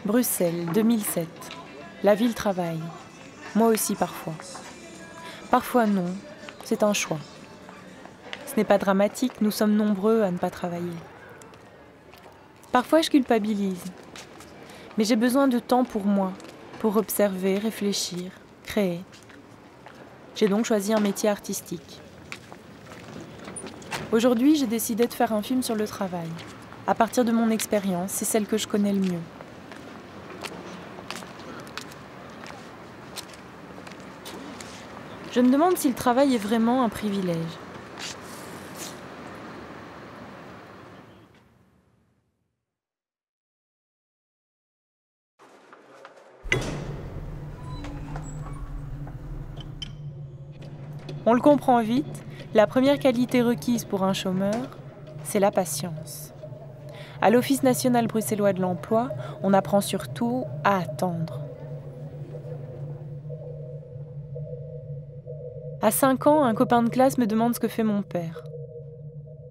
Bruxelles, 2007. La ville travaille. Moi aussi parfois. Parfois non, c'est un choix. Ce n'est pas dramatique, nous sommes nombreux à ne pas travailler. Parfois je culpabilise. Mais j'ai besoin de temps pour moi, pour observer, réfléchir, créer. J'ai donc choisi un métier artistique. Aujourd'hui, j'ai décidé de faire un film sur le travail. À partir de mon expérience, c'est celle que je connais le mieux. Je me demande si le travail est vraiment un privilège. On le comprend vite, la première qualité requise pour un chômeur, c'est la patience. À l'Office national bruxellois de l'emploi, on apprend surtout à attendre. À 5 ans, un copain de classe me demande ce que fait mon père.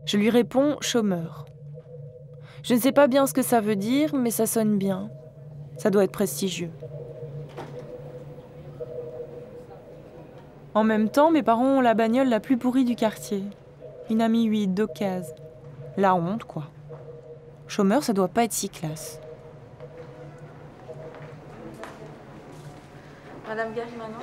Je lui réponds « chômeur ». Je ne sais pas bien ce que ça veut dire, mais ça sonne bien. Ça doit être prestigieux. En même temps, mes parents ont la bagnole la plus pourrie du quartier. Une Ami 8 d'occasion. La honte, quoi. Chômeur, ça doit pas être si classe. Madame Gary, maintenant.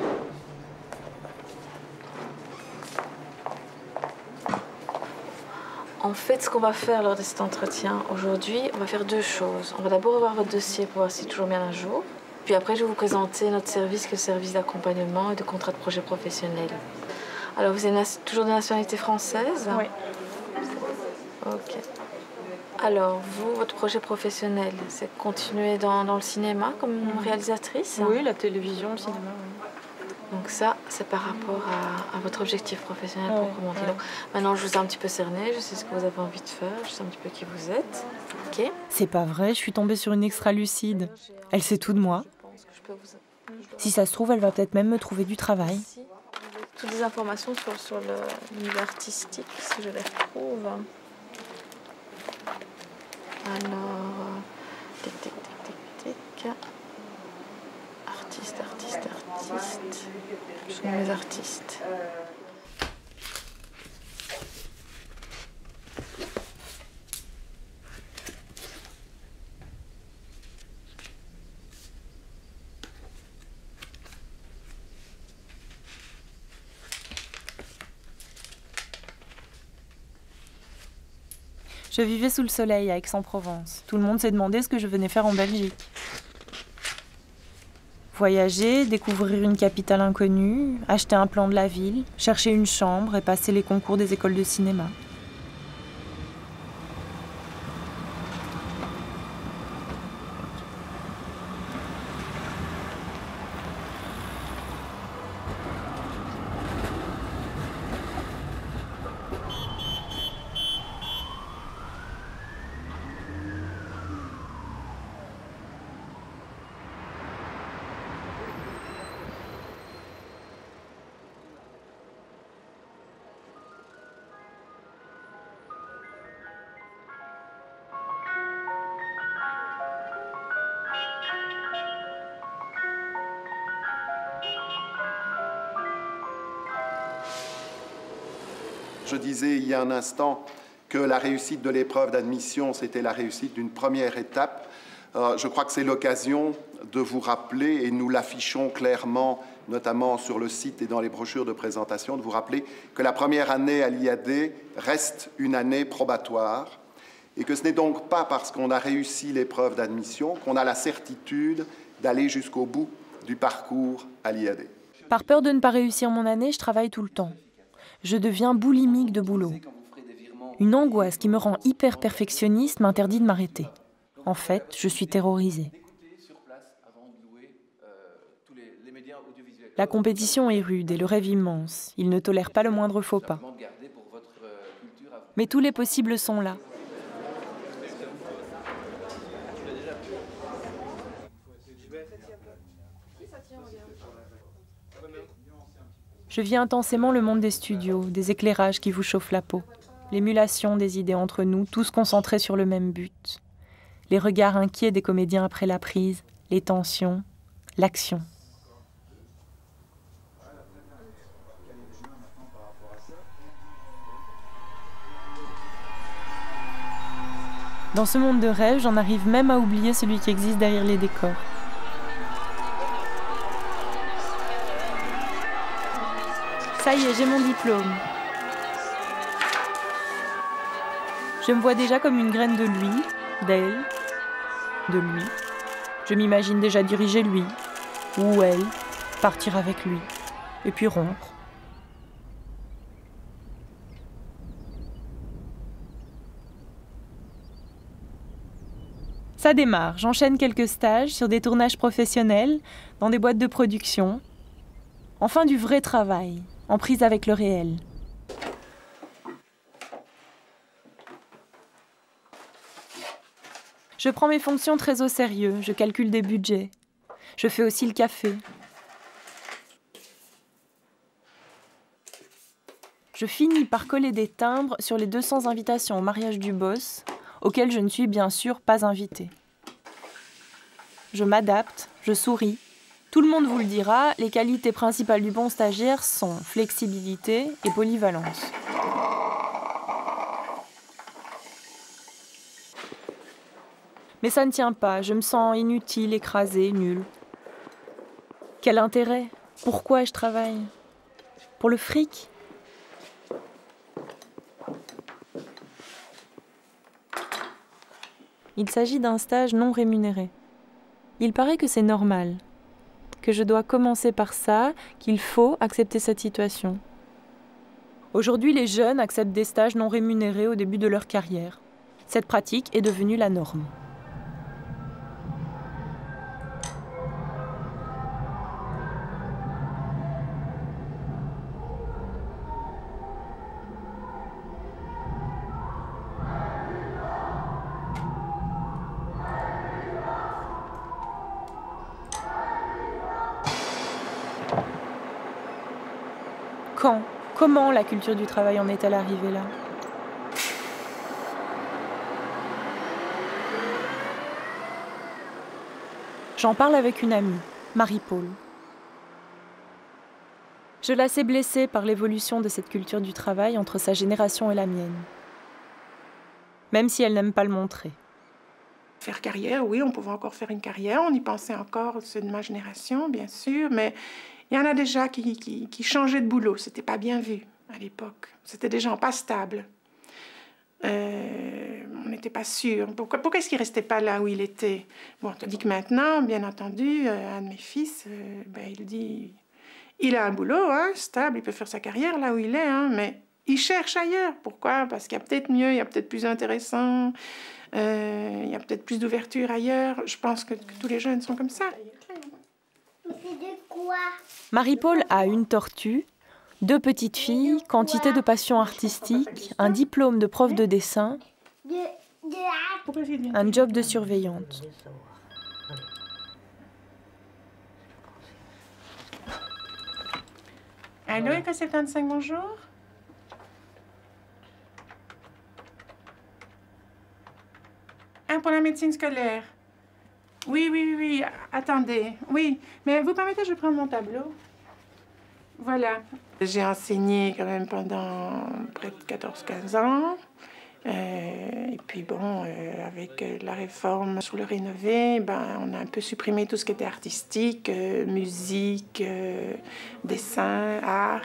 En fait, ce qu'on va faire lors de cet entretien aujourd'hui, on va faire deux choses. On va d'abord revoir votre dossier pour voir s'il est toujours bien à jour. Puis après, je vais vous présenter notre service, qui est le service d'accompagnement et de contrat de projet professionnel. Alors, vous êtes toujours de nationalité française? Oui. Ok. Alors, vous, votre projet professionnel, c'est continuer dans le cinéma comme réalisatrice? Oui, la télévision, le cinéma, oui. Donc ça, c'est par rapport à votre objectif professionnel proprement dit. Donc maintenant, je vous ai un petit peu cerné, je sais ce que vous avez envie de faire, je sais un petit peu qui vous êtes. Ok. C'est pas vrai, je suis tombée sur une extra lucide. Elle sait tout de moi. Si ça se trouve, elle va peut-être même me trouver du travail. Toutes les informations sur le milieu artistique, si je les retrouve. Alors, tic, tic, tic, tic, tic. Artiste. Ce sont mes artistes. Je vivais sous le soleil à Aix-en-Provence. Tout le monde s'est demandé ce que je venais faire en Belgique. Voyager, découvrir une capitale inconnue, acheter un plan de la ville, chercher une chambre et passer les concours des écoles de cinéma. Je disais il y a un instant que la réussite de l'épreuve d'admission, c'était la réussite d'une première étape. Je crois que c'est l'occasion de vous rappeler, et nous l'affichons clairement, notamment sur le site et dans les brochures de présentation, de vous rappeler que la première année à l'IAD reste une année probatoire et que ce n'est donc pas parce qu'on a réussi l'épreuve d'admission qu'on a la certitude d'aller jusqu'au bout du parcours à l'IAD. Par peur de ne pas réussir mon année, je travaille tout le temps. Je deviens boulimique de boulot. Une angoisse qui me rend hyper perfectionniste m'interdit de m'arrêter. En fait, je suis terrorisée. La compétition est rude et le rêve immense. Il ne tolère pas le moindre faux pas. Mais tous les possibles sont là. Je vis intensément le monde des studios, des éclairages qui vous chauffent la peau, l'émulation des idées entre nous, tous concentrés sur le même but. Les regards inquiets des comédiens après la prise, les tensions, l'action. Dans ce monde de rêve, j'en arrive même à oublier celui qui existe derrière les décors. Ça y est, j'ai mon diplôme. Je me vois déjà comme une graine de lui, d'elle, de lui. Je m'imagine déjà diriger lui, ou elle, partir avec lui, et puis rompre. Ça démarre, j'enchaîne quelques stages sur des tournages professionnels, dans des boîtes de production. Enfin du vrai travail, en prise avec le réel. Je prends mes fonctions très au sérieux, je calcule des budgets. Je fais aussi le café. Je finis par coller des timbres sur les 200 invitations au mariage du boss, auxquelles je ne suis bien sûr pas invitée. Je m'adapte, je souris. Tout le monde vous le dira, les qualités principales du bon stagiaire sont flexibilité et polyvalence. Mais ça ne tient pas, je me sens inutile, écrasée, nulle. Quel intérêt? Pourquoi je travaille? Pour le fric? Il s'agit d'un stage non rémunéré. Il paraît que c'est normal, que je dois commencer par ça, qu'il faut accepter cette situation. Aujourd'hui, les jeunes acceptent des stages non rémunérés au début de leur carrière. Cette pratique est devenue la norme. Quand? Comment la culture du travail en est-elle arrivée là? J'en parle avec une amie, Marie-Paul. Je la sais blessée par l'évolution de cette culture du travail entre sa génération et la mienne. Même si elle n'aime pas le montrer. Faire carrière, oui, on pouvait encore faire une carrière, on y pensait encore, ceux de ma génération, bien sûr, mais il y en a déjà qui changeaient de boulot, c'était pas bien vu à l'époque. C'était des gens pas stables. On n'était pas sûr. Pourquoi est-ce qu'il restait pas là où il était? Bon, tandis que maintenant, bien entendu, un de mes fils, il dit, il a un boulot, hein, stable, il peut faire sa carrière là où il est, hein, mais il cherche ailleurs. Pourquoi? Parce qu'il y a peut-être mieux, il y a peut-être plus intéressant, il y a peut-être plus d'ouverture ailleurs. Je pense que tous les jeunes sont comme ça. Marie-Paul a une tortue, 2 petites filles, quantité de passion artistique, un diplôme de prof de dessin, un job de surveillante. Allô, École 75, bonjour. Pour la médecine scolaire. Oui, attendez. Oui, mais vous permettez, je prends mon tableau. Voilà. J'ai enseigné quand même pendant près de 14-15 ans. Et puis bon, avec la réforme sur le rénové, on a un peu supprimé tout ce qui était artistique, musique, dessin, art.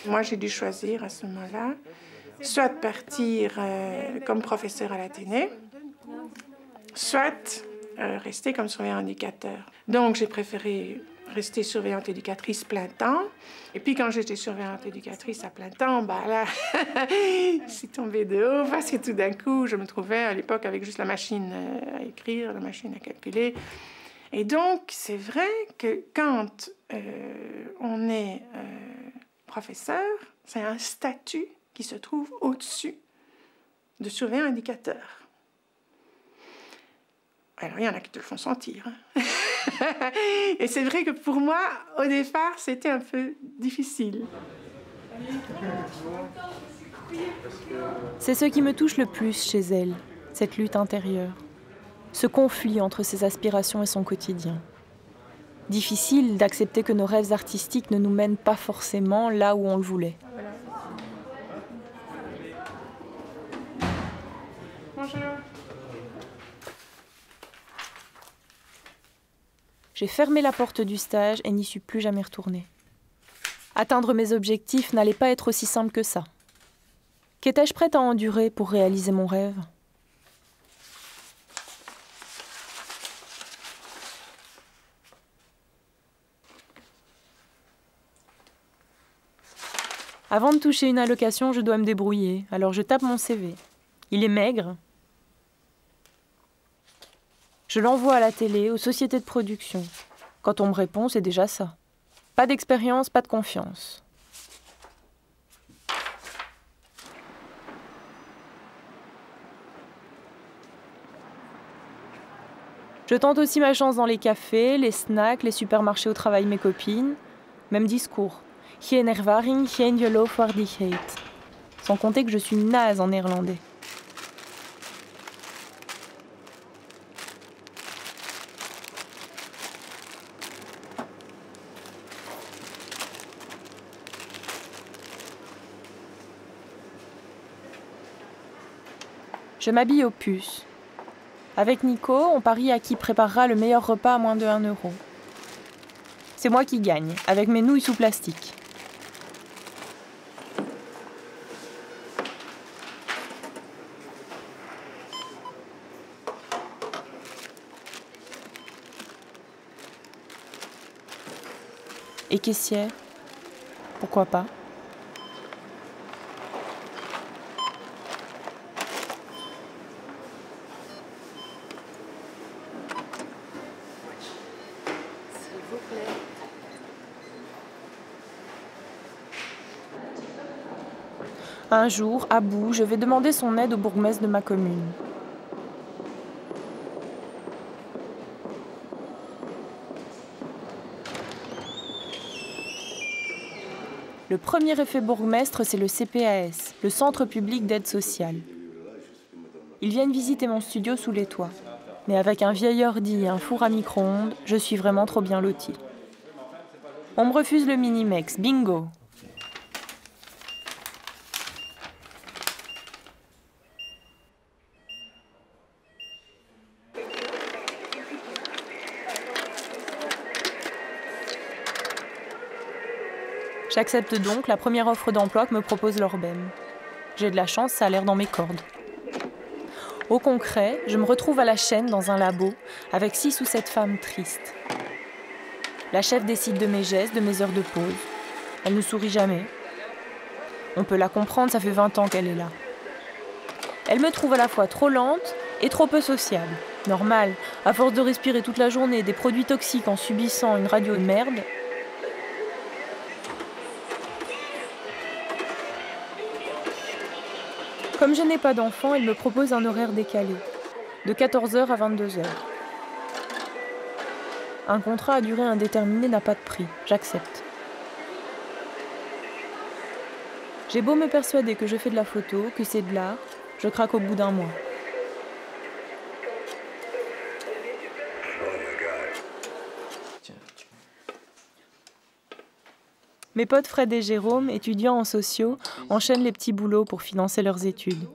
Moi, j'ai dû choisir à ce moment-là, soit de partir comme professeur à l'Athénée, soit rester comme surveillante éducateur. Donc, j'ai préféré rester surveillante éducatrice plein temps. Et puis, quand j'étais surveillante éducatrice à plein temps, là, je suis tombée de haut parce que tout d'un coup, je me trouvais à l'époque avec juste la machine à écrire, la machine à calculer. Et donc, c'est vrai que quand on est professeur, c'est un statut qui se trouve au-dessus de surveillant indicateur. Alors, il y en a qui te le font sentir. Hein. Et c'est vrai que pour moi, au départ, c'était un peu difficile. C'est ce qui me touche le plus chez elle, cette lutte intérieure, ce conflit entre ses aspirations et son quotidien. Difficile d'accepter que nos rêves artistiques ne nous mènent pas forcément là où on le voulait. Bonjour. J'ai fermé la porte du stage et n'y suis plus jamais retournée. Atteindre mes objectifs n'allait pas être aussi simple que ça. Qu'étais-je prête à endurer pour réaliser mon rêve ? Avant de toucher une allocation, je dois me débrouiller, alors je tape mon CV. Il est maigre. Je l'envoie à la télé, aux sociétés de production. Quand on me répond, c'est déjà ça. Pas d'expérience, pas de confiance. Je tente aussi ma chance dans les cafés, les snacks, les supermarchés où travaillent mes copines. Même discours. Geen ervaring, geen geloofwaardigheid. Sans compter que je suis naze en néerlandais. Je m'habille aux puces. Avec Nico, on parie à qui préparera le meilleur repas à moins de 1 €. C'est moi qui gagne, avec mes nouilles sous plastique. Et caissière ? Pourquoi pas ? Un jour, à bout, je vais demander son aide au bourgmestre de ma commune. Le premier effet bourgmestre, c'est le CPAS, le Centre public d'aide sociale. Ils viennent visiter mon studio sous les toits. Mais avec un vieil ordi et un four à micro-ondes, je suis vraiment trop bien lotie. On me refuse le Minimex, bingo! J'accepte donc la première offre d'emploi que me propose l'Orbem. J'ai de la chance, ça a l'air dans mes cordes. Au concret, je me retrouve à la chaîne dans un labo avec 6 ou 7 femmes tristes. La chef décide de mes gestes, de mes heures de pause. Elle ne sourit jamais. On peut la comprendre, ça fait 20 ans qu'elle est là. Elle me trouve à la fois trop lente et trop peu sociable. Normal, à force de respirer toute la journée des produits toxiques en subissant une radio de merde. Comme je n'ai pas d'enfant, elle me propose un horaire décalé, de 14h à 22h. Un contrat à durée indéterminée n'a pas de prix, j'accepte. J'ai beau me persuader que je fais de la photo, que c'est de l'art, je craque au bout d'un mois. Mes potes Fred et Jérôme, étudiants en sociaux, enchaînent les petits boulots pour financer leurs études.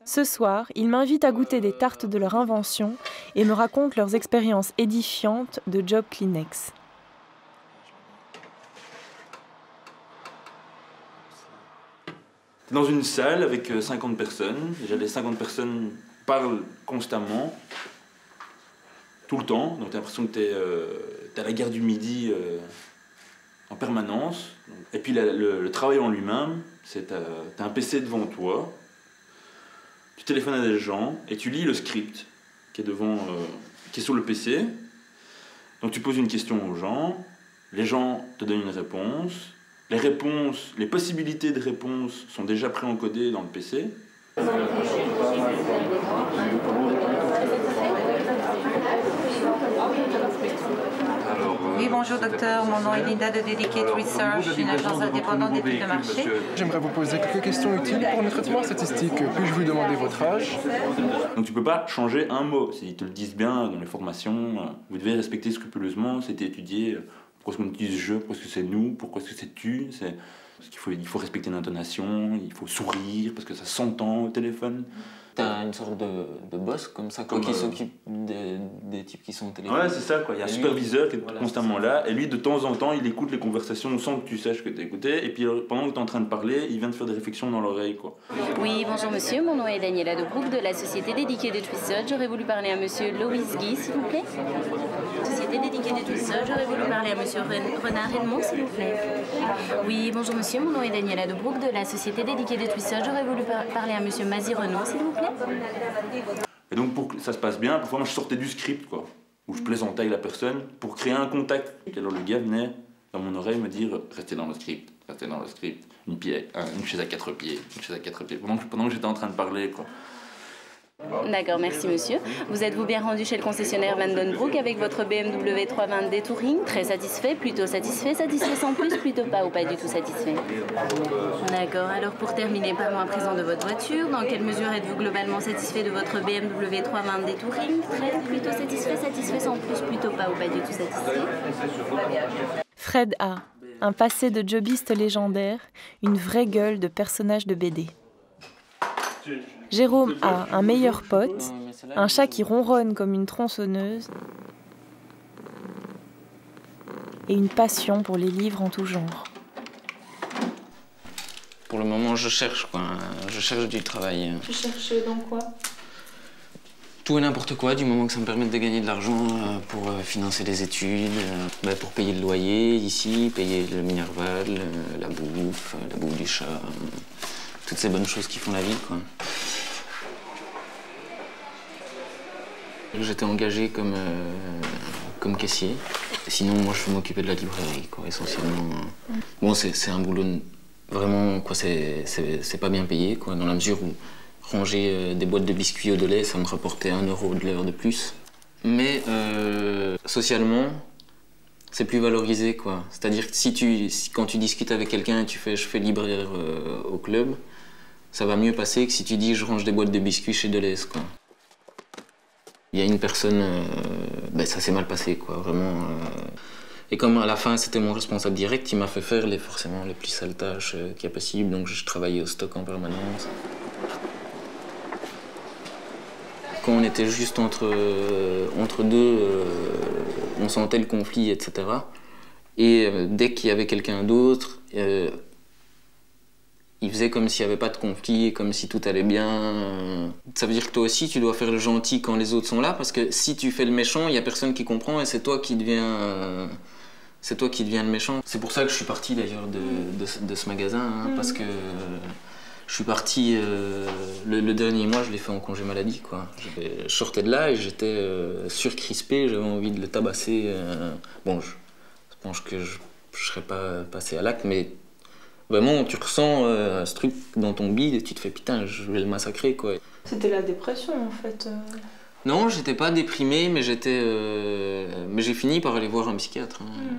Ce soir, ils m'invitent à goûter des tartes de leur invention et me racontent leurs expériences édifiantes de job Kleenex. Dans une salle avec 50 personnes. Déjà, les 50 personnes parlent constamment, tout le temps. Donc, tu as l'impression que tu es à la guerre du Midi en permanence. Et puis, le travail en lui-même, c'est tu as un PC devant toi, tu téléphones à des gens et tu lis le script qui est sur le PC. Donc, tu poses une question aux gens, les gens te donnent une réponse. Les possibilités de réponse sont déjà préencodées dans le PC. bonjour docteur, mon nom est Linda de Dedicated Research, une agence indépendante d'études de marché. J'aimerais vous poser quelques questions utiles pour le traitement statistique. Puis-je vous demander votre âge? Donc tu peux pas changer un mot. S'ils te le disent bien dans les formations, vous devez respecter scrupuleusement, c'était étudié. Pourquoi est-ce qu'on utilise je, pourquoi est-ce que c'est nous, pourquoi est-ce que c'est tu, parce qu'il faut respecter l'intonation, il faut sourire parce que ça s'entend au téléphone. T'as une sorte de boss comme ça, qui s'occupe des types qui sont au téléphone. Ouais, c'est ça, quoi. Il y a un superviseur qui est constamment là, et lui, de temps en temps, il écoute les conversations sans que tu saches que tu as écouté, et puis pendant que tu es en train de parler, il vient te faire des réflexions dans l'oreille, quoi. Oui, bonjour monsieur, mon nom est Daniela Debrook de la société Dedicated Research. J'aurais voulu parler à monsieur Loïs Guy, s'il vous plaît. Société Dedicated Research, j'aurais voulu parler à monsieur Renard Edmond, s'il vous plaît. Oui, bonjour monsieur, mon nom est Daniela Debrook de la société Dedicated Research. J'aurais voulu parler à monsieur Mazie Renaud, s'il vous plaît. Et donc pour que ça se passe bien, parfois moi je sortais du script, quoi, où je plaisantais avec la personne pour créer un contact. Et alors le gars venait dans mon oreille me dire restez dans le script, une chaise à 4 pieds, pendant que j'étais en train de parler, quoi. D'accord, merci monsieur. Vous êtes-vous bien rendu chez le concessionnaire Van Den Broek avec votre BMW 320D Touring? Très satisfait, plutôt satisfait sans plus, plutôt pas ou pas du tout satisfait? D'accord, alors pour terminer, parlons à présent de votre voiture. Dans quelle mesure êtes-vous globalement satisfait de votre BMW 320D Touring? Très, plutôt satisfait sans plus, plutôt pas ou pas du tout satisfait? Fred A. Un passé de jobiste légendaire, une vraie gueule de personnage de BD. Jérôme A. Un meilleur pote, un chat qui ronronne comme une tronçonneuse et une passion pour les livres en tout genre. Pour le moment, je cherche, quoi. Je cherche du travail. Tu cherches dans quoi? Tout et n'importe quoi, du moment que ça me permette de gagner de l'argent pour financer les études, pour payer le loyer ici, payer le Minerval, la bouffe du chat, toutes ces bonnes choses qui font la vie, quoi. J'étais engagé comme caissier. Sinon, moi, je m'occupais de la librairie, quoi, essentiellement. Bon, c'est un boulot vraiment, quoi, c'est pas bien payé, quoi, dans la mesure où ranger des boîtes de biscuits au lait, ça me rapportait 1 € de l'heure de plus. Mais socialement, c'est plus valorisé, quoi. C'est-à-dire que quand tu discutes avec quelqu'un et tu fais « je fais libraire au club », ça va mieux passer que si tu dis « je range des boîtes de biscuits chez Deleuze », quoi. Il y a une personne, ça s'est mal passé, quoi, vraiment. Et comme à la fin, c'était mon responsable direct, il m'a fait faire forcément les plus sales tâches qu'il y a possible, donc je travaillais au stock en permanence. Quand on était juste entre deux, on sentait le conflit, etc. Et dès qu'il y avait quelqu'un d'autre, il faisait comme s'il n'y avait pas de conflit, comme si tout allait bien. Ça veut dire que toi aussi, tu dois faire le gentil quand les autres sont là, parce que si tu fais le méchant, il n'y a personne qui comprend et c'est toi qui deviens le méchant. C'est pour ça que je suis parti d'ailleurs de ce magasin, hein, parce que je suis parti, le dernier mois, je l'ai fait en congé maladie, quoi. Je sortais de là et j'étais surcrispé, j'avais envie de le tabasser. Bon, je pense que je ne serais pas passé à l'acte, mais vraiment, tu ressens ce truc dans ton bide et tu te fais putain, je vais le massacrer, quoi. C'était la dépression, en fait. Non, j'étais pas déprimé, mais mais j'ai fini par aller voir un psychiatre. Hein.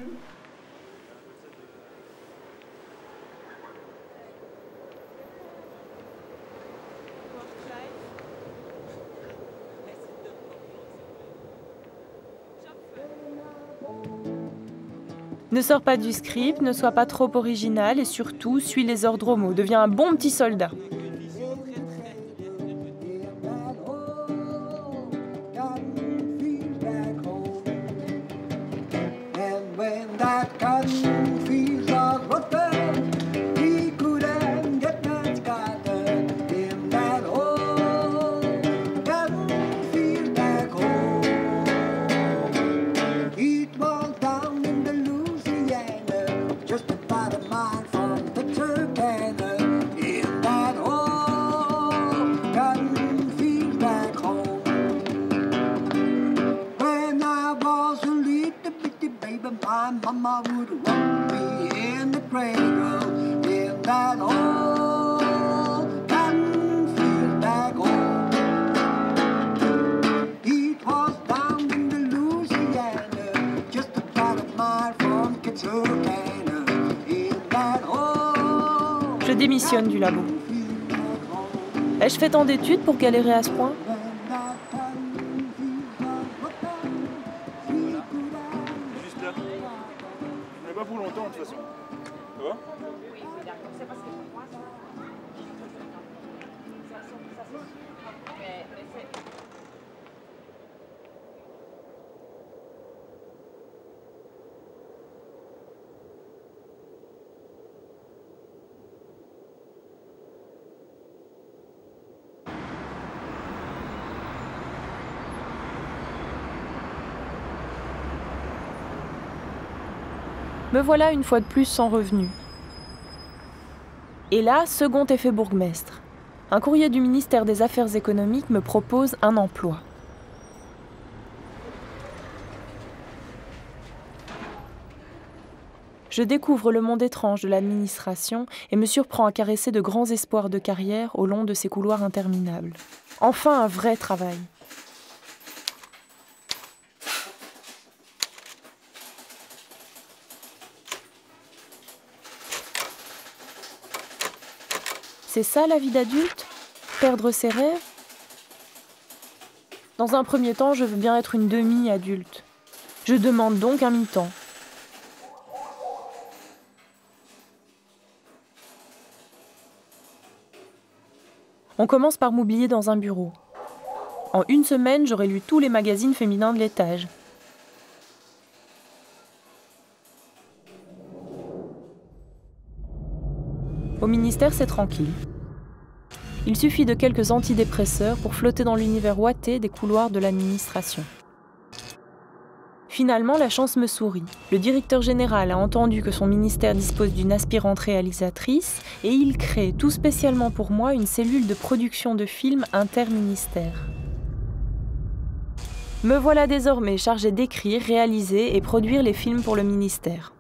Ne sors pas du script, ne sois pas trop original et surtout, suis les ordres au mot. Deviens un bon petit soldat. Mama would rock me in the cradle in that old cotton field back home. It was down in Louisiana, just about a mile from démissionne du labo. Ai-je fait tant d'études pour galérer à ce point? Juste là. On n'est pas pour longtemps de toute façon. Ça va? Me voilà une fois de plus sans revenu. Et là, second effet bourgmestre. Un courrier du ministère des Affaires économiques me propose un emploi. Je découvre le monde étrange de l'administration et me surprends à caresser de grands espoirs de carrière au long de ces couloirs interminables. Enfin, un vrai travail. C'est ça la vie d'adulte? Perdre ses rêves? Dans un premier temps, je veux bien être une demi-adulte. Je demande donc un mi-temps. On commence par m'oublier dans un bureau. En une semaine, j'aurais lu tous les magazines féminins de l'étage. Au ministère, c'est tranquille. Il suffit de quelques antidépresseurs pour flotter dans l'univers ouaté des couloirs de l'administration. Finalement, la chance me sourit. Le directeur général a entendu que son ministère dispose d'une aspirante réalisatrice et il crée, tout spécialement pour moi, une cellule de production de films interministère. Me voilà désormais chargée d'écrire, réaliser et produire les films pour le ministère.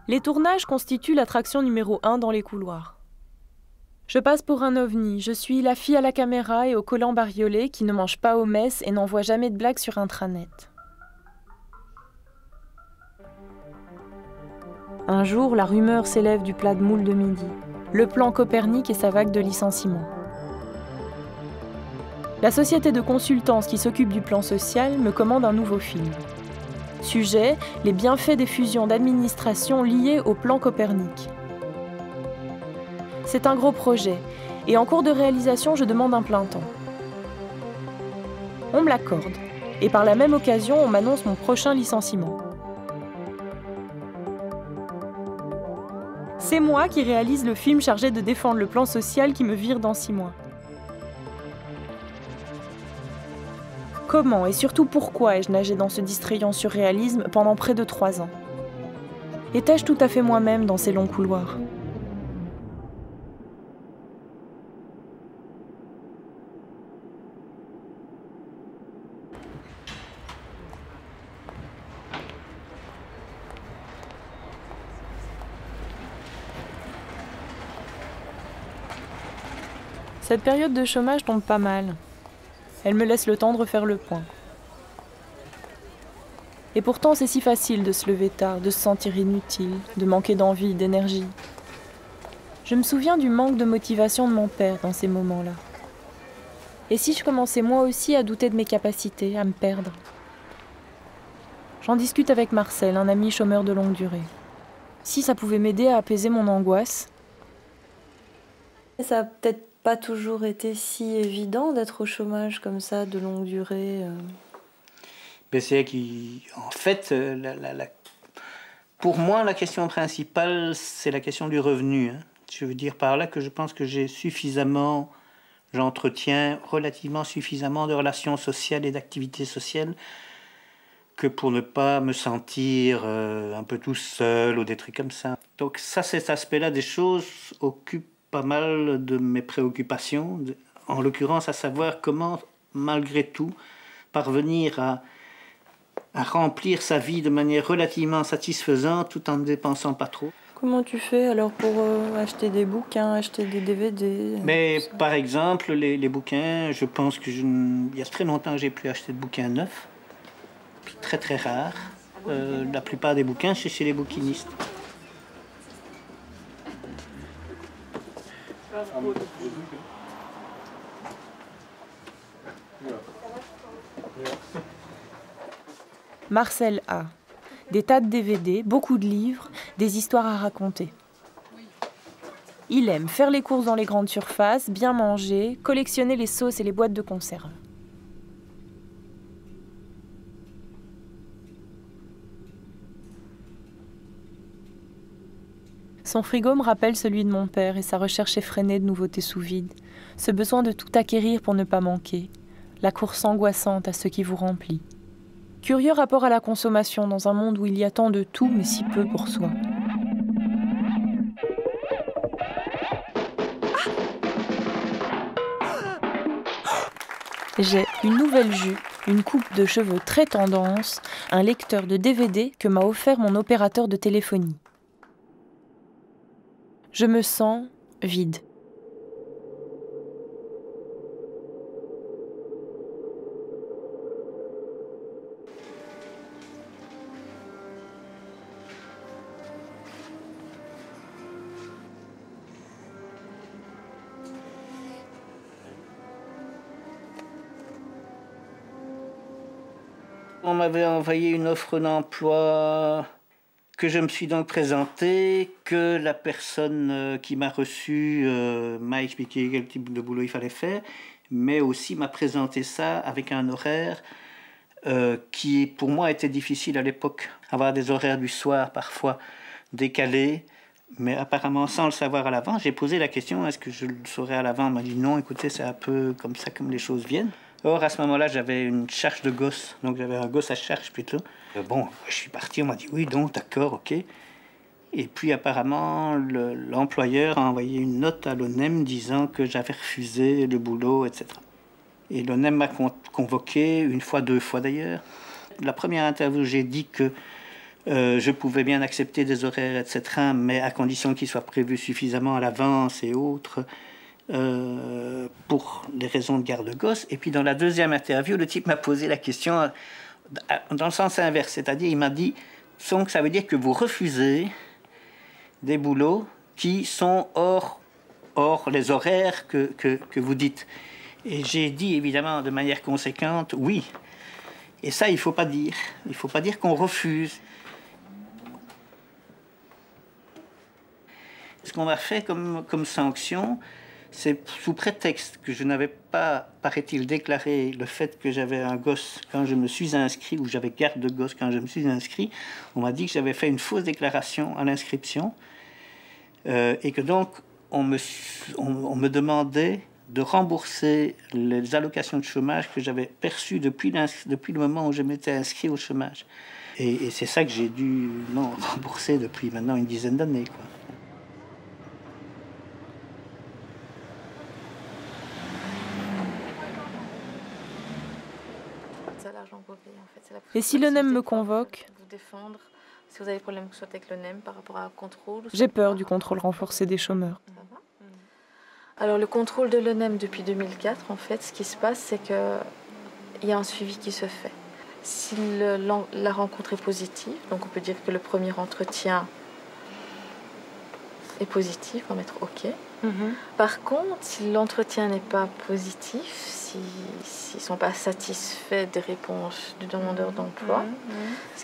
Les tournages constituent l'attraction numéro 1 dans les couloirs. Je passe pour un ovni, je suis la fille à la caméra et au collant bariolé qui ne mange pas aux messes et n'envoie jamais de blagues sur intranet. Un jour, la rumeur s'élève du plat de moule de midi, le plan Copernic et sa vague de licenciements. La société de consultance qui s'occupe du plan social me commande un nouveau film. Sujet, les bienfaits des fusions d'administration liées au plan Copernic. C'est un gros projet, et en cours de réalisation, je demande un plein temps. On me l'accorde, et par la même occasion, on m'annonce mon prochain licenciement. C'est moi qui réalise le film chargé de défendre le plan social qui me vire dans 6 mois. Comment et surtout pourquoi ai-je nagé dans ce distrayant surréalisme pendant près de 3 ans? Étais-je tout à fait moi-même dans ces longs couloirs? Cette période de chômage tombe pas mal. Elle me laisse le temps de refaire le point. Et pourtant, c'est si facile de se lever tard, de se sentir inutile, de manquer d'envie, d'énergie. Je me souviens du manque de motivation de mon père dans ces moments-là. Et si je commençais moi aussi à douter de mes capacités, à me perdre? J'en discute avec Marcel, un ami chômeur de longue durée. Si ça pouvait m'aider à apaiser mon angoisse. Ça a peut-être pas toujours été si évident d'être au chômage comme ça, de longue durée. Ben c'est qu'en fait, pour moi, la question principale, c'est la question du revenu. Hein. Je veux dire par là que je pense que j'entretiens relativement suffisamment de relations sociales et d'activités sociales que pour ne pas me sentir un peu tout seul ou des trucs comme ça. Donc ça, cet aspect-là des choses occupe pas mal de mes préoccupations, en l'occurrence à savoir comment, malgré tout, parvenir à remplir sa vie de manière relativement satisfaisante tout en ne dépensant pas trop. Comment tu fais alors pour acheter des bouquins, acheter des DVD? Mais par exemple, les bouquins, je pense que il y a très longtemps que j'ai plus acheté de bouquins neufs. Très très rare. La plupart des bouquins, c'est chez les bouquinistes. Marcel A. Des tas de DVD, beaucoup de livres, des histoires à raconter. Il aime faire les courses dans les grandes surfaces, bien manger, collectionner les sauces et les boîtes de conserve. Son frigo me rappelle celui de mon père et sa recherche effrénée de nouveautés sous vide, ce besoin de tout acquérir pour ne pas manquer, la course angoissante à ce qui vous remplit. Curieux rapport à la consommation dans un monde où il y a tant de tout mais si peu pour soi. J'ai une nouvelle jupe, une coupe de cheveux très tendance, un lecteur de DVD que m'a offert mon opérateur de téléphonie. Je me sens vide. On m'avait envoyé une offre d'emploi que je me suis donc présenté, que la personne qui m'a reçu m'a expliqué quel type de boulot il fallait faire, mais aussi m'a présenté ça avec un horaire qui pour moi était difficile à l'époque. Avoir des horaires du soir parfois décalés, mais apparemment sans le savoir à l'avance. J'ai posé la question, est-ce que je le saurais à l'avance? On m'a dit non, écoutez, c'est un peu comme ça comme les choses viennent. Or, à ce moment-là, j'avais une charge de gosse, donc j'avais un gosse à charge plutôt. Bon, je suis parti, on m'a dit oui, donc d'accord, ok. Et puis apparemment, l'employeur a envoyé une note à l'ONEM disant que j'avais refusé le boulot, etc. Et l'ONEM m'a convoqué une fois, deux fois d'ailleurs. La première interview, j'ai dit que je pouvais bien accepter des horaires, etc., mais à condition qu'ils soient prévus suffisamment à l'avance et autres. Pour des raisons de garde-gosse. Et puis dans la deuxième interview, le type m'a posé la question dans le sens inverse, c'est-à-dire il m'a dit donc ça veut dire que vous refusez des boulots qui sont hors les horaires que vous dites. Et j'ai dit évidemment de manière conséquente oui. Et ça il faut pas dire. Il faut pas dire qu'on refuse. Ce qu'on m'a fait comme sanction, c'est sous prétexte que je n'avais pas, paraît-il, déclaré le fait que j'avais un gosse quand je me suis inscrit, ou j'avais garde de gosse quand je me suis inscrit. On m'a dit que j'avais fait une fausse déclaration à l'inscription et que donc on me demandait de rembourser les allocations de chômage que j'avais perçues depuis le moment où je m'étais inscrit au chômage. Et c'est ça que j'ai dû rembourser depuis maintenant une dizaine d'années, quoi. Et si l'ONEM me convoque, si vous avez des problèmes soit avec l'ONEM par rapport à un contrôle, j'ai peur du contrôle renforcé des chômeurs. Alors le contrôle de l'ONEM depuis 2004, en fait, ce qui se passe, c'est qu'il y a un suivi qui se fait. Si la rencontre est positive, donc on peut dire que le premier entretien est positif, on va mettre OK. Par contre, si l'entretien n'est pas positif, s'ils ne sont pas satisfaits des réponses du demandeur d'emploi,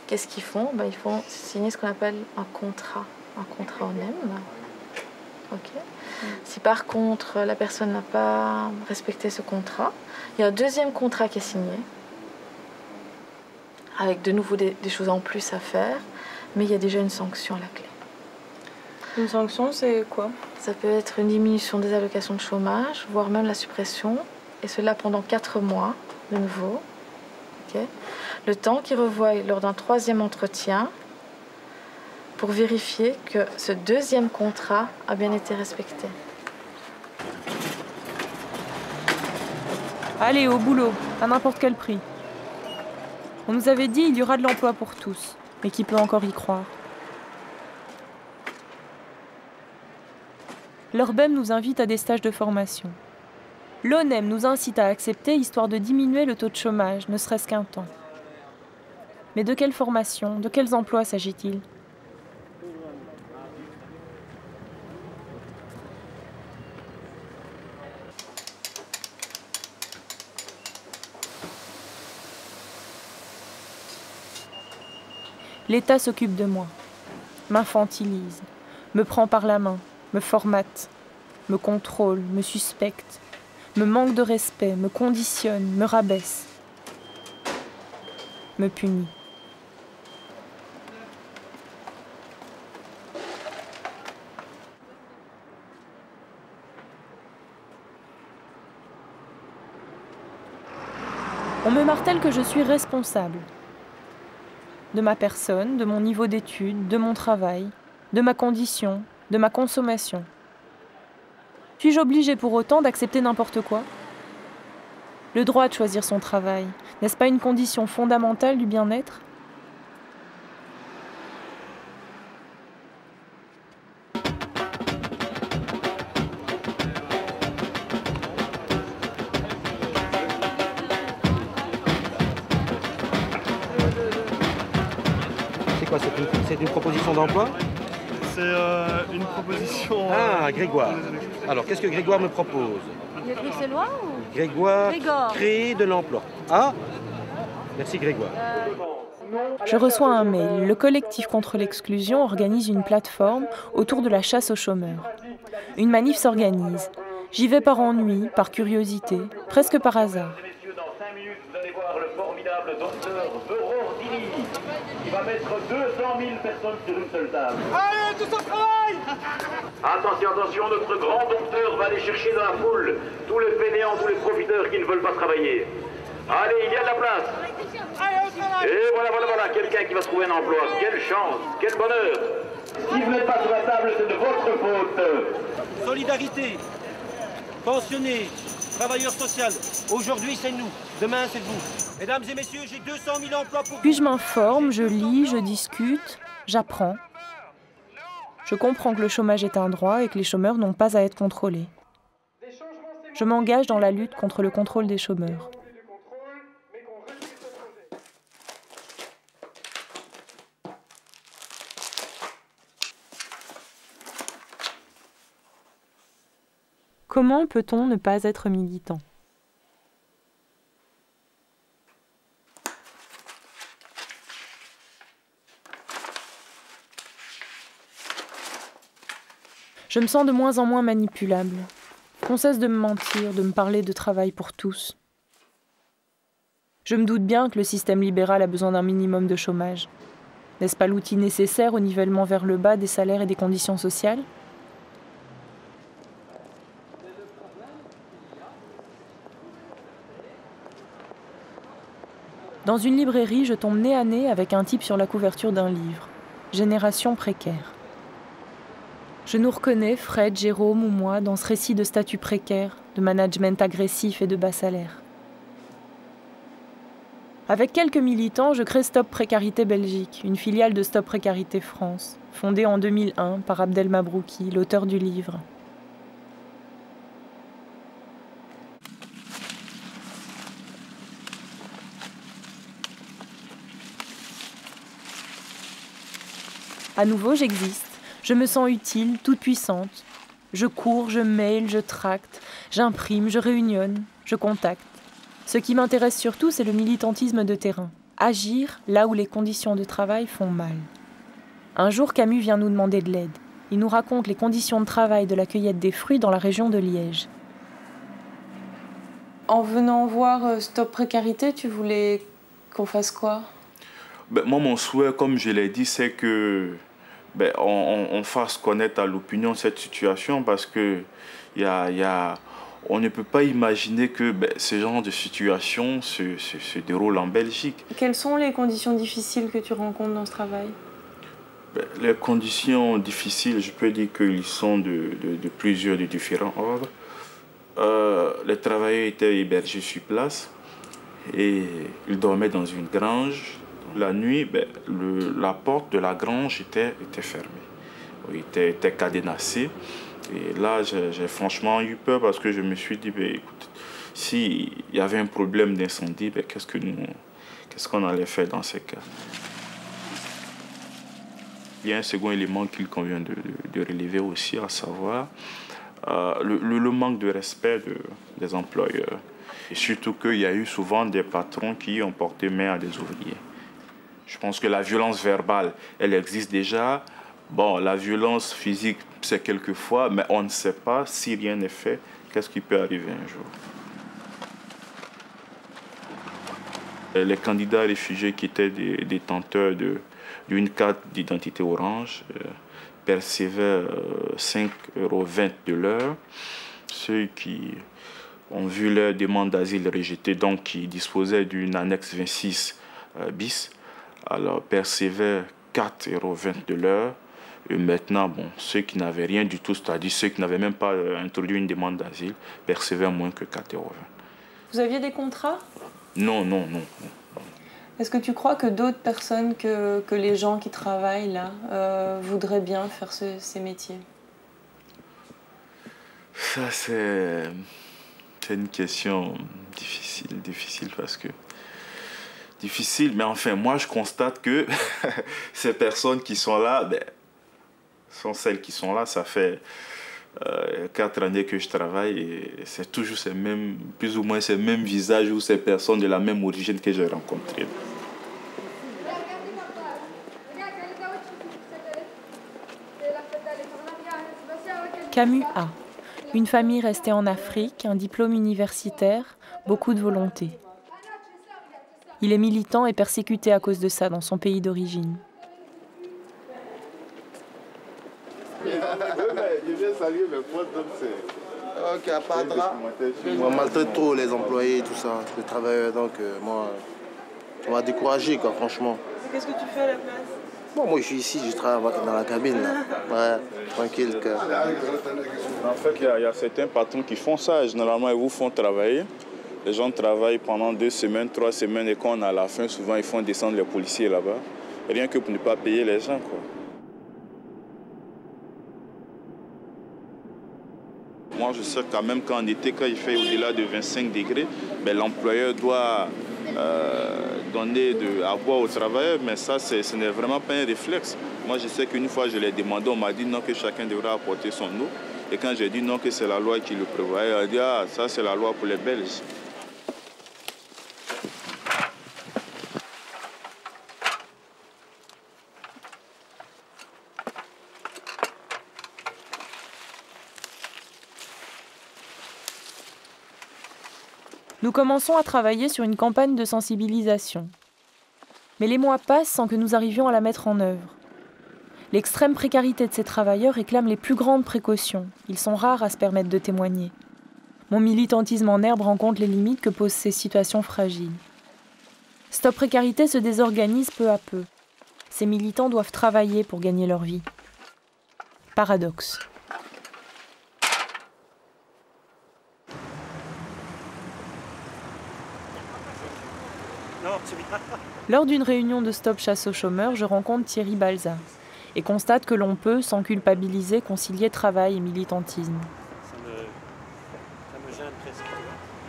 qu'est-ce qu'ils font? Ils font signer ce qu'on appelle un contrat ONEM. Okay. Si par contre la personne n'a pas respecté ce contrat, il y a un deuxième contrat qui est signé, avec de nouveau des choses en plus à faire, mais il y a déjà une sanction à la clé. Une sanction, c'est quoi? Ça peut être une diminution des allocations de chômage, voire même la suppression, et cela pendant 4 mois, de nouveau. Okay. Le temps qu'ils revoient lors d'un troisième entretien pour vérifier que ce deuxième contrat a bien été respecté. Allez, au boulot, à n'importe quel prix. On nous avait dit il y aura de l'emploi pour tous, mais qui peut encore y croire? L'Orbem nous invite à des stages de formation. L'ONEM nous incite à accepter histoire de diminuer le taux de chômage, ne serait-ce qu'un temps. Mais de quelle formation, de quels emplois s'agit-il ? L'État s'occupe de moi, m'infantilise, me prend par la main, me formate, me contrôle, me suspecte, me manque de respect, me conditionne, me rabaisse, me punit. On me martèle que je suis responsable de ma personne, de mon niveau d'études, de mon travail, de ma condition, de ma consommation. Suis-je obligée pour autant d'accepter n'importe quoi ? Le droit de choisir son travail, n'est-ce pas une condition fondamentale du bien-être ? C'est une proposition d'emploi? C'est une proposition... Ah, Grégoire. Alors, qu'est-ce que Grégoire me propose? Les Bruxellois ou... Grégoire, Grégor. Créer de l'emploi. Ah, merci Grégoire. Je reçois un mail. Le collectif contre l'exclusion organise une plateforme autour de la chasse aux chômeurs. Une manif s'organise. J'y vais par ennui, par curiosité, presque par hasard. Il va mettre 200 000 personnes sur une seule table. Allez, tous au travail! Attention, attention, notre grand dompteur va aller chercher dans la foule tous les fainéants, tous les profiteurs qui ne veulent pas travailler. Allez, il y a de la place. Allez, au travail! Et voilà, quelqu'un qui va trouver un emploi. Quelle chance, quel bonheur. Si vous n'êtes pas sur la table, c'est de votre faute. Solidarité, pensionnés, travailleurs sociaux. Aujourd'hui, c'est nous. Demain, c'est vous. Mesdames et messieurs, j'ai 200 000 emplois pour... Puis je m'informe, je lis, je discute, j'apprends. Je comprends que le chômage est un droit et que les chômeurs n'ont pas à être contrôlés. Je m'engage dans la lutte contre le contrôle des chômeurs. Comment peut-on ne pas être militant ? Je me sens de moins en moins manipulable. Qu'on cesse de me mentir, de me parler de travail pour tous. Je me doute bien que le système libéral a besoin d'un minimum de chômage. N'est-ce pas l'outil nécessaire au nivellement vers le bas des salaires et des conditions sociales ? Dans une librairie, je tombe nez à nez avec un type sur la couverture d'un livre. Génération précaire. Je nous reconnais, Fred, Jérôme ou moi, dans ce récit de statut précaire, de management agressif et de bas salaire. Avec quelques militants, je crée Stop Précarité Belgique, une filiale de Stop Précarité France, fondée en 2001 par Abdel Mabrouki, l'auteur du livre. À nouveau, j'existe. Je me sens utile, toute puissante. Je cours, je mail, je tracte, j'imprime, je réunionne, je contacte. Ce qui m'intéresse surtout, c'est le militantisme de terrain. Agir là où les conditions de travail font mal. Un jour, Camus vient nous demander de l'aide. Il nous raconte les conditions de travail de la cueillette des fruits dans la région de Liège. En venant voir Stop Précarité, tu voulais qu'on fasse quoi ? Moi, mon souhait, comme je l'ai dit, c'est que on fasse connaître à l'opinion cette situation, parce que on ne peut pas imaginer que ce genre de situation se déroule en Belgique. Quelles sont les conditions difficiles que tu rencontres dans ce travail ? Les conditions difficiles, je peux dire qu'ils sont de différents ordres. Les travailleurs étaient hébergés sur place et ils dormaient dans une grange. La nuit, la porte de la grange était fermée, était cadenassée. Et là, j'ai franchement eu peur parce que je me suis dit, ben, écoute, s'il y avait un problème d'incendie, ben, qu'est-ce qu'on allait faire dans ces cas? Il y a un second élément qu'il convient de relever aussi, à savoir le manque de respect des employeurs. Et surtout qu'il y a eu souvent des patrons qui ont porté main à des ouvriers. Je pense que la violence verbale, elle existe déjà. Bon, la violence physique, c'est quelquefois, mais on ne sait pas si rien n'est fait, qu'est-ce qui peut arriver un jour. Les candidats réfugiés qui étaient des détenteurs d'une carte d'identité orange percevaient 5,20 € de l'heure. Ceux qui ont vu leur demande d'asile rejetée, donc qui disposaient d'une annexe 26 bis, alors percevaient 4,20 € de l'heure. Et maintenant, bon, ceux qui n'avaient rien du tout, c'est-à-dire ceux qui n'avaient même pas introduit une demande d'asile, percevaient moins que 4,20 €. Vous aviez des contrats? Non. Est-ce que tu crois que d'autres personnes que les gens qui travaillent là voudraient bien faire ces métiers? Ça, c'est une question difficile parce que... Difficile, mais enfin, moi, je constate que ces personnes qui sont là, ben, sont celles qui sont là. Ça fait 4 années que je travaille et c'est toujours plus ou moins ces mêmes visages ou ces personnes de la même origine que j'ai rencontrées. Camus A. Une famille restée en Afrique, un diplôme universitaire, beaucoup de volonté. Il est militant et persécuté à cause de ça dans son pays d'origine. Je viens saluer mes potes, donc c'est... Ok, pas de drap. Moi, je maltraite trop les employés, tout ça, les travailleurs, donc moi, ça m'a découragé, quoi, franchement. Qu'est-ce que tu fais à la place? Bon, moi, je suis ici, je travaille dans la cabine, là. Ouais, tranquille. En fait, il y a certains patrons qui font ça. Généralement, ils vous font travailler. Les gens travaillent pendant 2 semaines, 3 semaines, et quand on a la fin, souvent, ils font descendre les policiers là-bas. Rien que pour ne pas payer les gens, quoi. Moi, je sais quand même qu'en été, quand il fait au-delà de 25 degrés, ben, l'employeur doit donner à boire aux travailleurs, mais ça, ce n'est vraiment pas un réflexe. Moi, je sais qu'une fois, je l'ai demandé, on m'a dit non, que chacun devra apporter son eau. Et quand j'ai dit non, que c'est la loi qui le prévoyait, on a dit ah, ça, c'est la loi pour les Belges. Nous commençons à travailler sur une campagne de sensibilisation. Mais les mois passent sans que nous arrivions à la mettre en œuvre. L'extrême précarité de ces travailleurs réclame les plus grandes précautions. Ils sont rares à se permettre de témoigner. Mon militantisme en herbe rencontre les limites que posent ces situations fragiles. Stop Précarité se désorganise peu à peu. Ces militants doivent travailler pour gagner leur vie. Paradoxe. Lors d'une réunion de Stop Chasse aux chômeurs, je rencontre Thierry Balza et constate que l'on peut, sans culpabiliser, concilier travail et militantisme. Ça me gêne presque.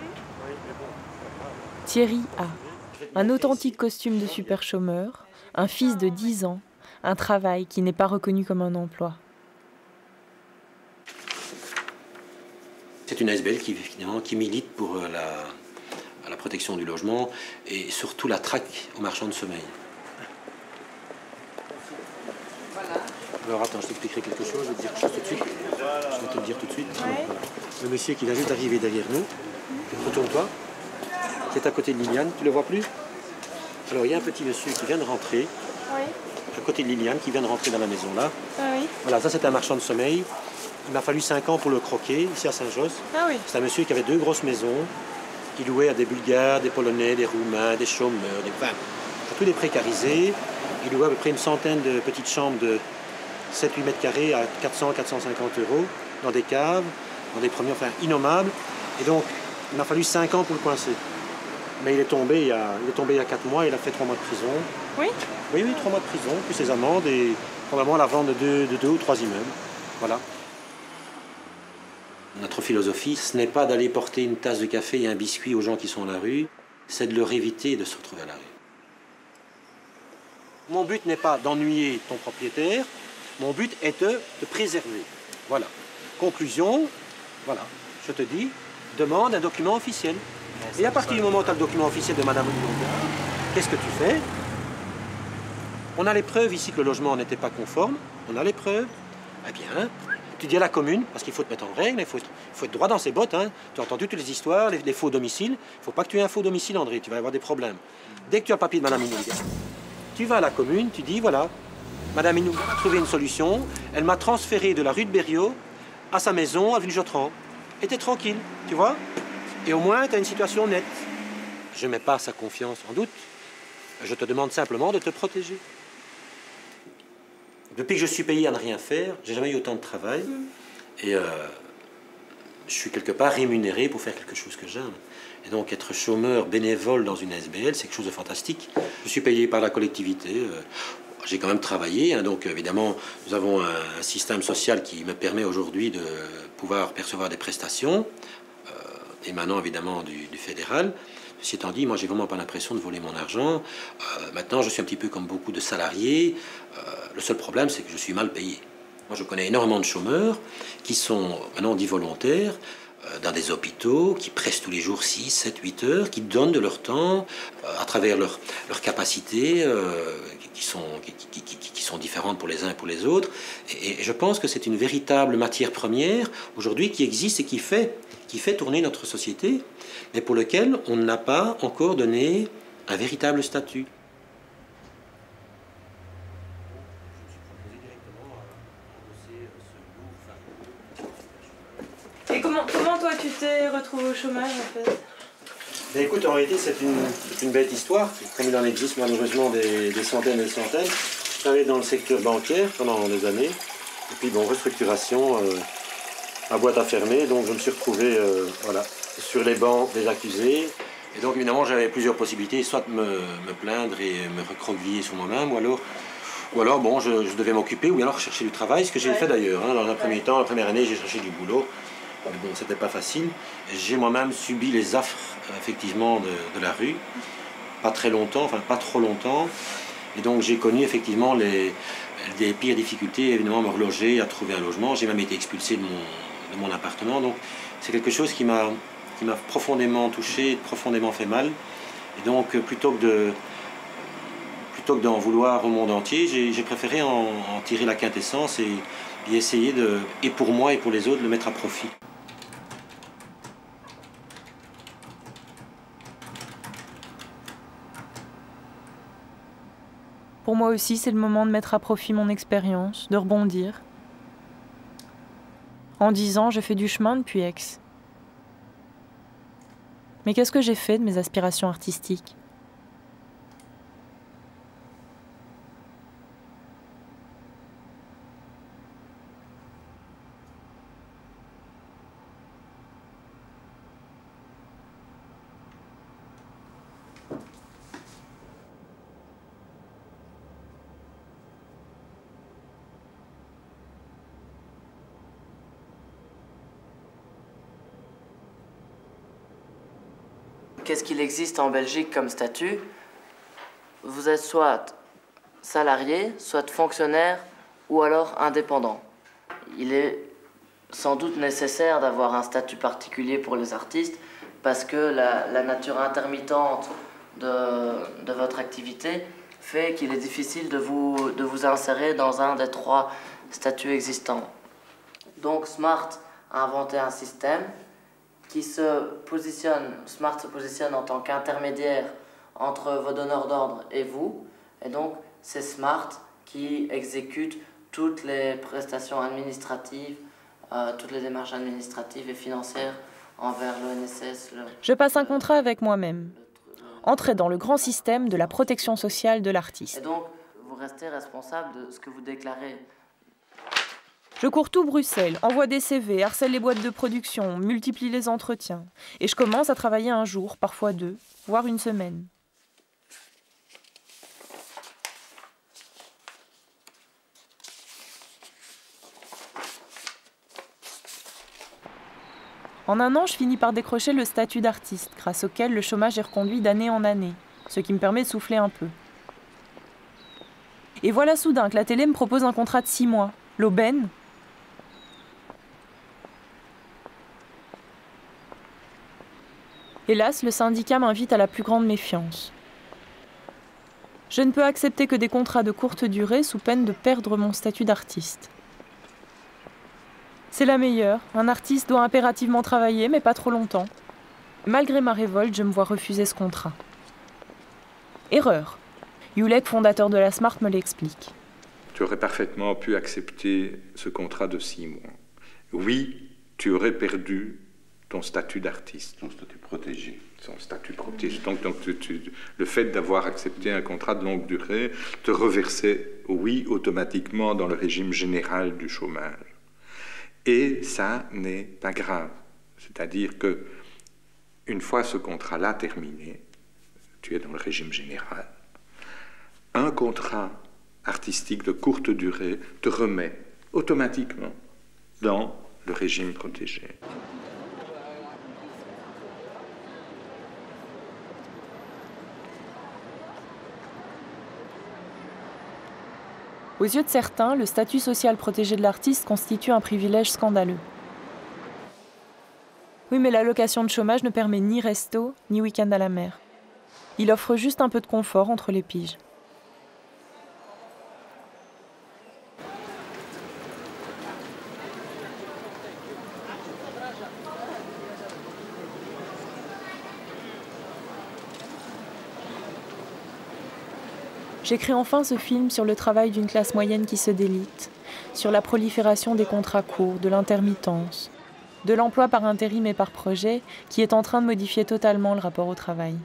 Oui, mais bon. Thierry A. Un authentique costume de super chômeur, un fils de 10 ans, un travail qui n'est pas reconnu comme un emploi. C'est une ASBL qui milite pour la protection du logement et surtout la traque aux marchands de sommeil. Alors attends, je t'expliquerai quelque chose, je vais te dire quelque chose tout de suite. Je vais te le dire tout de suite. Alors, voilà. Le monsieur qui vient juste d'arriver derrière nous, retourne-toi, qui est à côté de Liliane, tu le vois plus? Alors il y a un petit monsieur qui vient de rentrer, à côté de Liliane, qui vient de rentrer dans la maison là. Voilà, ça c'est un marchand de sommeil. Il m'a fallu 5 ans pour le croquer, ici à Saint-Josse. C'est un monsieur qui avait 2 grosses maisons. Il louait à des Bulgares, des Polonais, des Roumains, des chômeurs, tous des précarisés. Il louait à peu près une centaine de petites chambres de 7-8 mètres carrés à 400-450 € dans des caves, dans des premiers, enfin innommables. Et donc, il m'a fallu 5 ans pour le coincer. Mais il est tombé il y a 4 mois, il a fait 3 mois de prison. Oui? Oui, 3 mois de prison, puis ses amendes et probablement la vente de 2 ou 3 immeubles. Voilà. Notre philosophie, ce n'est pas d'aller porter une tasse de café et un biscuit aux gens qui sont à la rue, c'est de leur éviter de se retrouver à la rue. Mon but n'est pas d'ennuyer ton propriétaire, mon but est de te préserver. Voilà. Conclusion, voilà, je te dis, demande un document officiel. Et à partir du moment où tu as le document officiel de Madame Ilonga, qu'est-ce que tu fais? On a les preuves ici que le logement n'était pas conforme, on a les preuves. Eh bien, tu dis à la commune, parce qu'il faut te mettre en règle, il faut être droit dans ses bottes. Hein. Tu as entendu toutes les histoires, les faux domiciles. Il ne faut pas que tu aies un faux domicile, André, tu vas avoir des problèmes. Dès que tu as le papier de Madame Ilonga, tu vas à la commune, tu dis, voilà, Madame Ilonga a trouvé une solution, elle m'a transféré de la rue de Berriot à sa maison à Villejotran. Et t'es tranquille, tu vois? Et au moins, tu as une situation nette. Je ne mets pas sa confiance en doute. Je te demande simplement de te protéger. Depuis que je suis payé à ne rien faire, j'ai jamais eu autant de travail. Et je suis quelque part rémunéré pour faire quelque chose que j'aime. Et donc être chômeur bénévole dans une SBL, c'est quelque chose de fantastique. Je suis payé par la collectivité. J'ai quand même travaillé, hein, donc évidemment, nous avons un système social qui me permet aujourd'hui de pouvoir percevoir des prestations, émanant évidemment du fédéral. Ceci étant dit, moi, j'ai vraiment pas l'impression de voler mon argent. Maintenant, je suis un petit peu comme beaucoup de salariés. Le seul problème, c'est que je suis mal payé. Moi, je connais énormément de chômeurs qui sont maintenant dits volontaires, dans des hôpitaux, qui pressent tous les jours 6, 7, 8 heures, qui donnent de leur temps à travers leurs capacités qui sont différentes pour les uns et pour les autres. Et je pense que c'est une véritable matière première aujourd'hui qui existe et qui fait tourner notre société, mais pour lequel on n'a pas encore donné un véritable statut. Et comment toi tu t'es retrouvé au chômage en fait? Ben écoute, en réalité c'est une bête histoire, comme il en existe malheureusement des centaines et des centaines. Je travaillais dans le secteur bancaire pendant des années, et puis bon, restructuration, ma boîte a fermé, donc je me suis retrouvé voilà, sur les bancs des accusés. Et donc évidemment j'avais plusieurs possibilités, soit de me plaindre et me recroqueviller sur moi-même, ou alors bon, je devais m'occuper, ou alors chercher du travail, ce que j'ai fait d'ailleurs. Hein. Dans un premier temps, la première année, j'ai cherché du boulot. Mais bon, c'était pas facile. J'ai moi-même subi les affres, effectivement, de la rue. Pas très longtemps, enfin pas trop longtemps. Et donc j'ai connu effectivement les pires difficultés, évidemment, à me reloger, à trouver un logement. J'ai même été expulsé de mon appartement. Donc c'est quelque chose qui m'a profondément touché, profondément fait mal. Et donc plutôt que d'en vouloir au monde entier, j'ai préféré en tirer la quintessence et essayer et pour moi et pour les autres, de le mettre à profit. Pour moi aussi, c'est le moment de mettre à profit mon expérience, de rebondir. En 10 ans, j'ai fait du chemin depuis Aix. Mais qu'est-ce que j'ai fait de mes aspirations artistiques ? Qu'est-ce qu'il existe en Belgique comme statut? Vous êtes soit salarié, soit fonctionnaire, ou alors indépendant. Il est sans doute nécessaire d'avoir un statut particulier pour les artistes, parce que la nature intermittente de votre activité fait qu'il est difficile de vous insérer dans un des 3 statuts existants. Donc Smart a inventé un système Smart se positionne en tant qu'intermédiaire entre vos donneurs d'ordre et vous, et donc c'est Smart qui exécute toutes les prestations administratives, toutes les démarches administratives et financières envers l'ONSS. Je passe un contrat avec moi-même. Entrer dans le grand système de la protection sociale de l'artiste. Et donc, vous restez responsable de ce que vous déclarez. Je cours tout Bruxelles, envoie des CV, harcèle les boîtes de production, multiplie les entretiens. Et je commence à travailler un jour, parfois 2, voire une semaine. En un an, je finis par décrocher le statut d'artiste, grâce auquel le chômage est reconduit d'année en année, ce qui me permet de souffler un peu. Et voilà soudain que la télé me propose un contrat de 6 mois. L'aubaine. Hélas, le syndicat m'invite à la plus grande méfiance. Je ne peux accepter que des contrats de courte durée sous peine de perdre mon statut d'artiste. C'est la meilleure. Un artiste doit impérativement travailler, mais pas trop longtemps. Malgré ma révolte, je me vois refuser ce contrat. Erreur. Yulek, fondateur de la Smart, me l'explique. Tu aurais parfaitement pu accepter ce contrat de 6 mois. Oui, tu aurais perdu ton statut d'artiste. Ton statut protégé. Son statut protégé. Donc le fait d'avoir accepté un contrat de longue durée te reversait, oui, automatiquement dans le régime général du chômage. Et ça n'est pas grave. C'est-à-dire que une fois ce contrat-là terminé, tu es dans le régime général. Un contrat artistique de courte durée te remet automatiquement dans le régime protégé. Aux yeux de certains, le statut social protégé de l'artiste constitue un privilège scandaleux. Oui, mais l'allocation de chômage ne permet ni resto, ni week-end à la mer. Il offre juste un peu de confort entre les piges. J'écris enfin ce film sur le travail d'une classe moyenne qui se délite, sur la prolifération des contrats courts, de l'intermittence, de l'emploi par intérim et par projet qui est en train de modifier totalement le rapport au travail.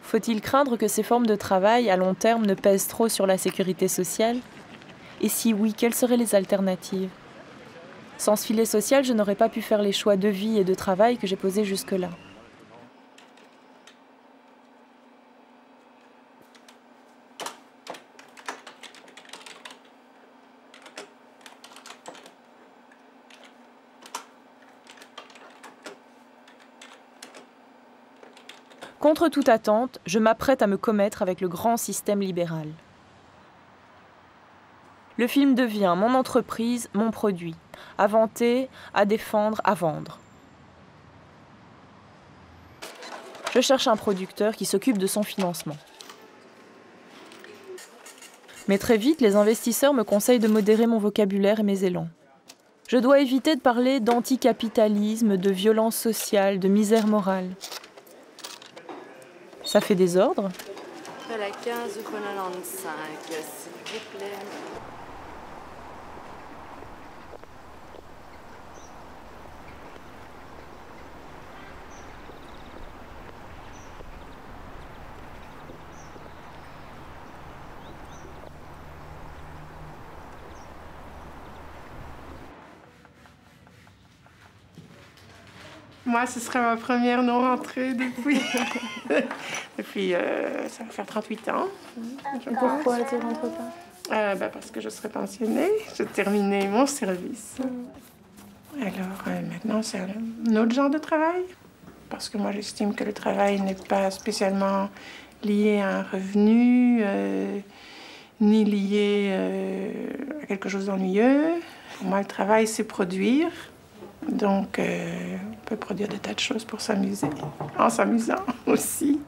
Faut-il craindre que ces formes de travail à long terme ne pèsent trop sur la sécurité sociale? Et si oui, quelles seraient les alternatives? Sans ce filet social, je n'aurais pas pu faire les choix de vie et de travail que j'ai posés jusque-là. Contre toute attente, je m'apprête à me commettre avec le grand système libéral. Le film devient mon entreprise, mon produit, à vanter, à défendre, à vendre. Je cherche un producteur qui s'occupe de son financement. Mais très vite, les investisseurs me conseillent de modérer mon vocabulaire et mes élans. Je dois éviter de parler d'anticapitalisme, de violence sociale, de misère morale. Ça fait désordre. À la 15,95 €, s'il vous plaît. Moi, ce serait ma première non-rentrée depuis... ça va faire 38 ans. Pourquoi tu ne rentres pas Parce que je serai pensionnée. J'ai terminé mon service. Alors, maintenant, c'est un autre genre de travail. Parce que moi, j'estime que le travail n'est pas spécialement lié à un revenu, ni lié à quelque chose d'ennuyeux. Pour moi, le travail, c'est produire. Donc, on peut produire des tas de choses pour s'amuser, en s'amusant aussi.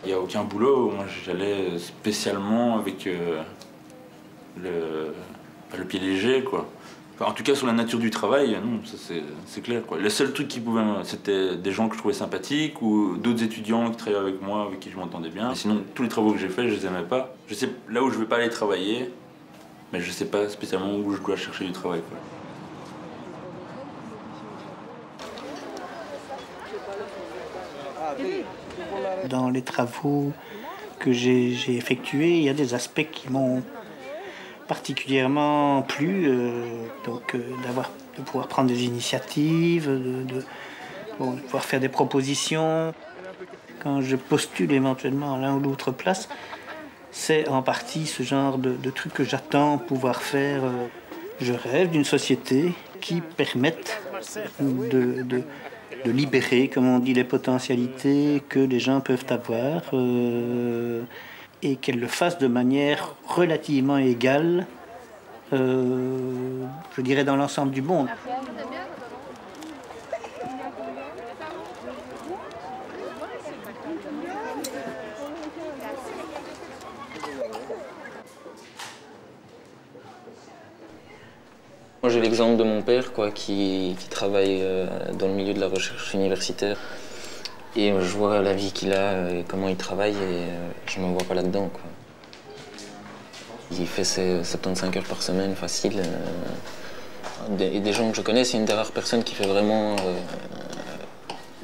Il n'y a aucun boulot. Moi, j'allais spécialement avec le pied léger, quoi. Enfin, en tout cas, sur la nature du travail, non, ça c'est clair, quoi. Le seul truc qui pouvait... C'était des gens que je trouvais sympathiques ou d'autres étudiants qui travaillaient avec moi, avec qui je m'entendais bien. Mais sinon, tous les travaux que j'ai faits, je les aimais pas. Je sais là où je vais pas aller travailler, mais je sais pas spécialement où je dois chercher du travail, quoi. Dans les travaux que j'ai effectués, il y a des aspects qui m'ont particulièrement plu, de pouvoir prendre des initiatives, de pouvoir faire des propositions. Quand je postule éventuellement à l'un ou l'autre place, c'est en partie ce genre de truc que j'attends pouvoir faire. Je rêve d'une société qui permette de libérer, comme on dit, les potentialités que les gens peuvent avoir et qu'elle le fasse de manière relativement égale, je dirais, dans l'ensemble du monde. Moi j'ai l'exemple de mon père quoi, qui travaille dans le milieu de la recherche universitaire et je vois la vie qu'il a et comment il travaille et je ne me vois pas là-dedans. Il fait ses 75 heures par semaine facile. Et des gens que je connais, c'est une des rares personnes qui fait vraiment...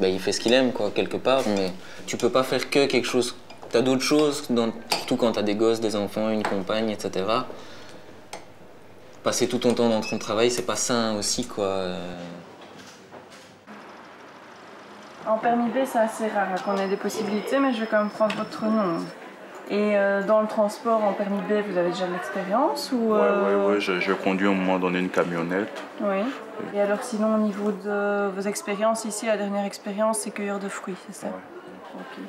il fait ce qu'il aime quoi, quelque part, mais tu peux pas faire que quelque chose. Tu as d'autres choses, surtout quand tu as des gosses, des enfants, une compagne, etc. Passer tout ton temps dans ton travail, c'est pas sain aussi, quoi. En permis B, c'est assez rare qu'on ait des possibilités, mais je vais quand même prendre votre nom. Et dans le transport, en permis B, vous avez déjà de l'expérience ou Oui, je conduis à un moment donné une camionnette. Oui. Et alors sinon, au niveau de vos expériences ici, la dernière expérience, c'est cueilleur de fruits, c'est ça? Ouais. Ok.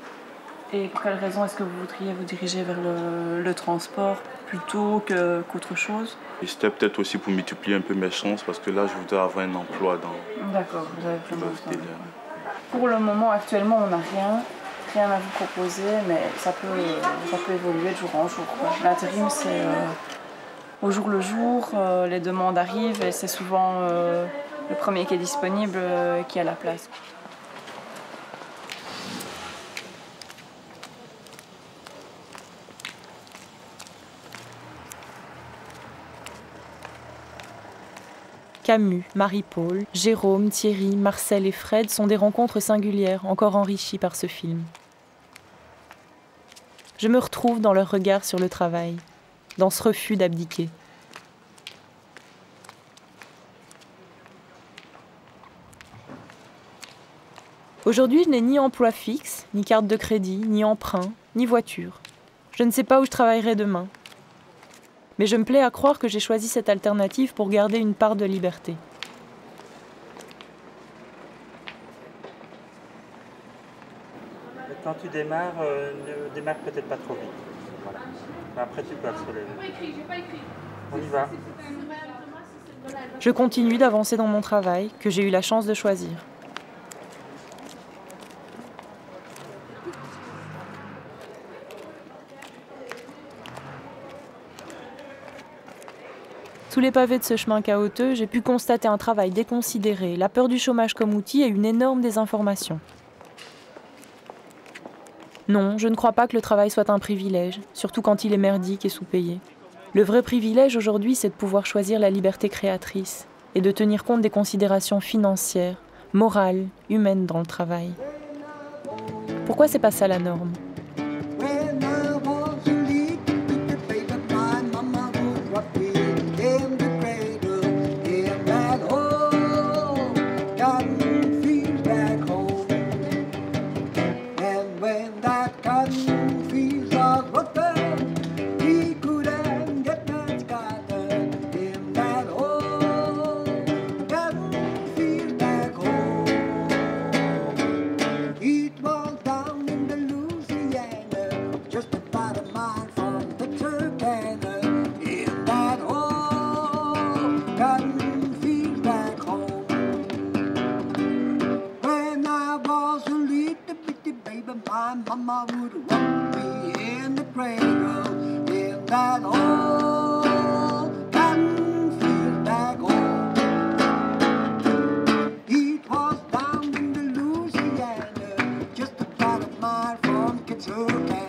Et pour quelle raison est-ce que vous voudriez vous diriger vers le transport plutôt qu'autre chose? Et c'était peut-être aussi pour multiplier un peu mes chances parce que là, je voudrais avoir un emploi dans... D'accord, vous avez vraiment ça. Pour le moment, actuellement, on n'a rien à vous proposer, mais ça peut évoluer de jour en jour. L'intérim, c'est au jour le jour, les demandes arrivent et c'est souvent le premier qui est disponible qui a la place. Camus, Marie-Paul, Jérôme, Thierry, Marcel et Fred sont des rencontres singulières, encore enrichies par ce film. Je me retrouve dans leur regard sur le travail, dans ce refus d'abdiquer. Aujourd'hui, je n'ai ni emploi fixe, ni carte de crédit, ni emprunt, ni voiture. Je ne sais pas où je travaillerai demain. Mais je me plais à croire que j'ai choisi cette alternative pour garder une part de liberté. Quand tu démarres, ne démarre peut-être pas trop vite. Voilà. Après, tu peux accélérer. On y va. Je continue d'avancer dans mon travail, que j'ai eu la chance de choisir. Sous les pavés de ce chemin chaotique, j'ai pu constater un travail déconsidéré, la peur du chômage comme outil et une énorme désinformation. Non, je ne crois pas que le travail soit un privilège, surtout quand il est merdique et sous-payé. Le vrai privilège aujourd'hui, c'est de pouvoir choisir la liberté créatrice et de tenir compte des considérations financières, morales, humaines dans le travail. Pourquoi c'est pas ça la norme ? Mama would rock me in the cradle in that old cotton field back home. It was down in the Louisiana, just about a mile from Kentucky.